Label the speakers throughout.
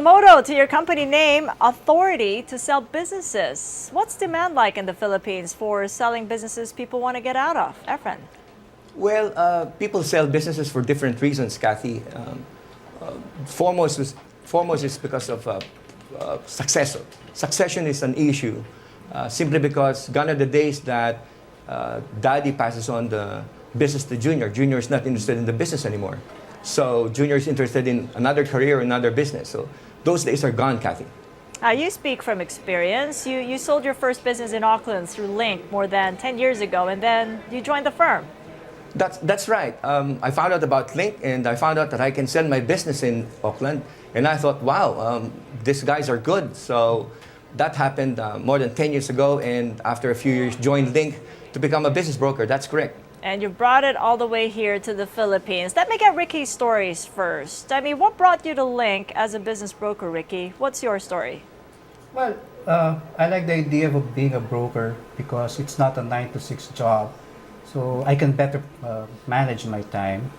Speaker 1: Motto to your company name, authority to sell businesses. What's demand like in the Philippines for selling businesses people want to get out of? Efren.
Speaker 2: Well, people sell businesses for different reasons, Cathy. Foremost is because of succession. Succession is an issue simply because gone are the days that daddy passes on the business to junior. Junior is not interested in the business anymore. So junior is interested in another career, another business. So those days are gone, Cathy.
Speaker 1: You speak from experience. You sold your first business in Auckland through Link more than 10 years ago, and then you joined the firm.
Speaker 2: That's right. I found out about Link, and I found out that I can sell my business in Auckland. And I thought, wow, these guys are good. So that happened more than 10 years ago, and after a few years, joined Link to become a business broker. That's correct.
Speaker 1: And you brought it all the way here to the Philippines. Let me get Ricky's stories first. I mean, what brought you to Link as a business broker, Ricky? What's your story?
Speaker 3: Well, I like the idea of being a broker because it's not a 9 to 6 job. So I can better manage my time.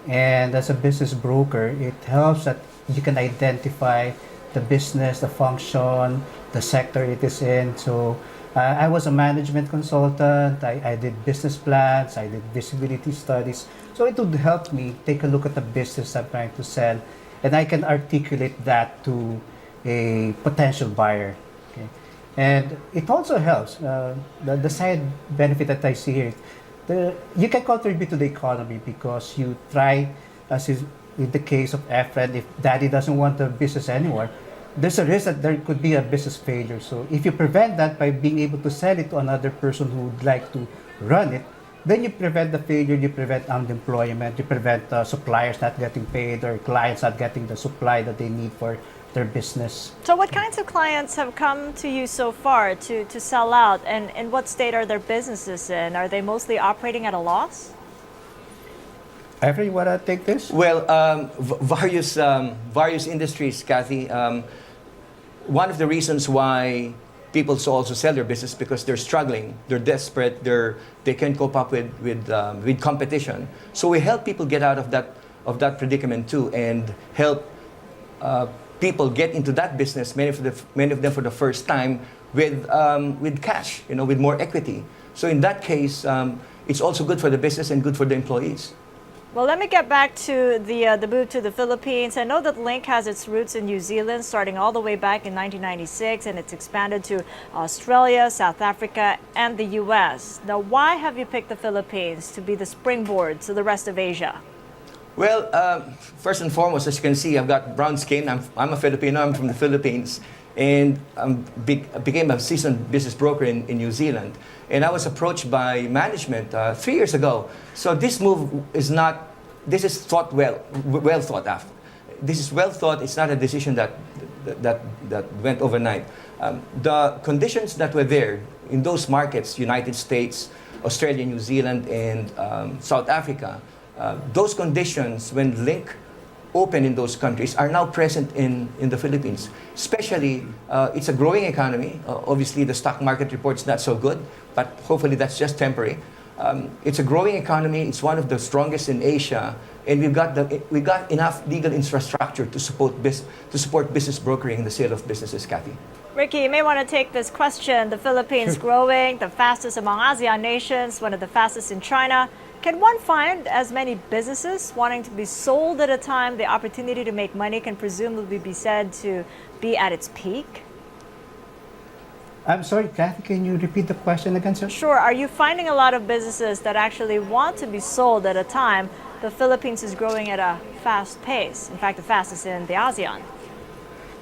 Speaker 3: And as a business broker, it helps that you can identify the business, the function, the sector it is in. So I was a management consultant. I did business plans. I did visibility studies. So it would help me take a look at the business I'm trying to sell. And I can articulate that to a potential buyer. Okay? And it also helps. The side benefit that I see here, you can contribute to the economy because you try, as is in the case of Efren, if daddy doesn't want the business anymore, there's a risk that there could be a business failure. So if you prevent that by being able to sell it to another person who would like to run it, then you prevent the failure, you prevent unemployment, you prevent suppliers not getting paid or clients not getting the supply that they need for their business.
Speaker 1: So what kinds of clients have come to you so far to sell out, and in what state are their businesses in? Are they mostly operating at a loss?
Speaker 3: Efren, you want to take this?
Speaker 2: Well, various industries, Cathy. One of the reasons why people also sell their business because they're struggling, they're desperate, they can't cope up with competition. So we help people get out of that predicament too, and help people get into that business. Many of them for the first time with cash, with more equity. So in that case, it's also good for the business and good for the employees.
Speaker 1: Well, let me get back to the move to the Philippines. I know that Link has its roots in New Zealand, starting all the way back in 1996, and it's expanded to Australia, South Africa, and the U.S. Now, why have you picked the Philippines to be the springboard to the rest of Asia?
Speaker 2: Well, first and foremost, as you can see, I've got brown skin. I'm a Filipino. I'm from the Philippines, and I became a seasoned business broker in New Zealand. And I was approached by management 3 years ago. So this move is not. This is well thought after. This is well thought. It's not a decision that went overnight. The conditions that were there in those markets, United States, Australia, New Zealand, and South Africa. Those conditions, when Link opened in those countries, are now present in the Philippines. Especially, it's a growing economy. Obviously, the stock market report's not so good, but hopefully that's just temporary. It's a growing economy. It's one of the strongest in Asia, and we got enough legal infrastructure to support business brokering and the sale of businesses, Cathy.
Speaker 1: Ricky, you may want to take this question. The Philippines growing, the fastest among ASEAN nations, one of the fastest in China. Can one find as many businesses wanting to be sold at a time? The opportunity to make money can presumably be said to be at its peak.
Speaker 3: I'm sorry, Cathy, can you repeat the question again, sir?
Speaker 1: Sure. Are you finding a lot of businesses that actually want to be sold at a time? The Philippines is growing at a fast pace. In fact, the fastest in the ASEAN.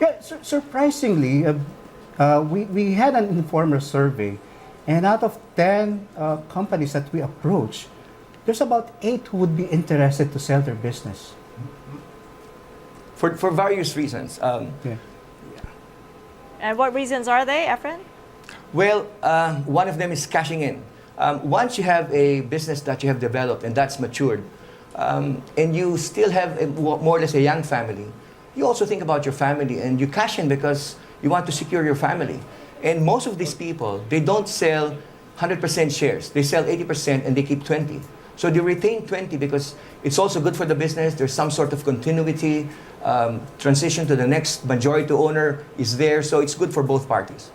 Speaker 3: Yeah, surprisingly, we had an informal survey, and out of 10 companies that we approached, there's about 8 who would be interested to sell their business.
Speaker 2: For various reasons.
Speaker 3: Yeah.
Speaker 1: And what reasons are they, Efren?
Speaker 2: Well, one of them is cashing in. Once you have a business that you have developed and that's matured, and you still have more or less a young family, you also think about your family and you cash in because you want to secure your family. And most of these people, they don't sell 100% shares. They sell 80% and they keep 20. So they retain 20 because it's also good for the business. There's some sort of continuity. Transition to the next majority owner is there, so it's good for both parties.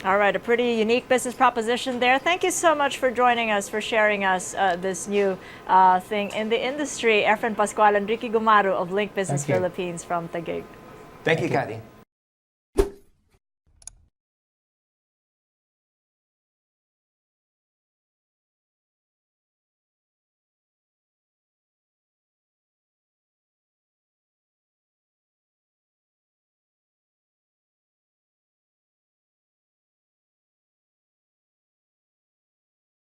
Speaker 1: All right, a pretty unique business proposition there. Thank you so much for joining us, for sharing us this new thing in the industry. Efren Pascual and Ricky Gumaru of Link Business
Speaker 3: Thank you.
Speaker 1: Philippines from Taguig.
Speaker 2: Thank you, Cathy.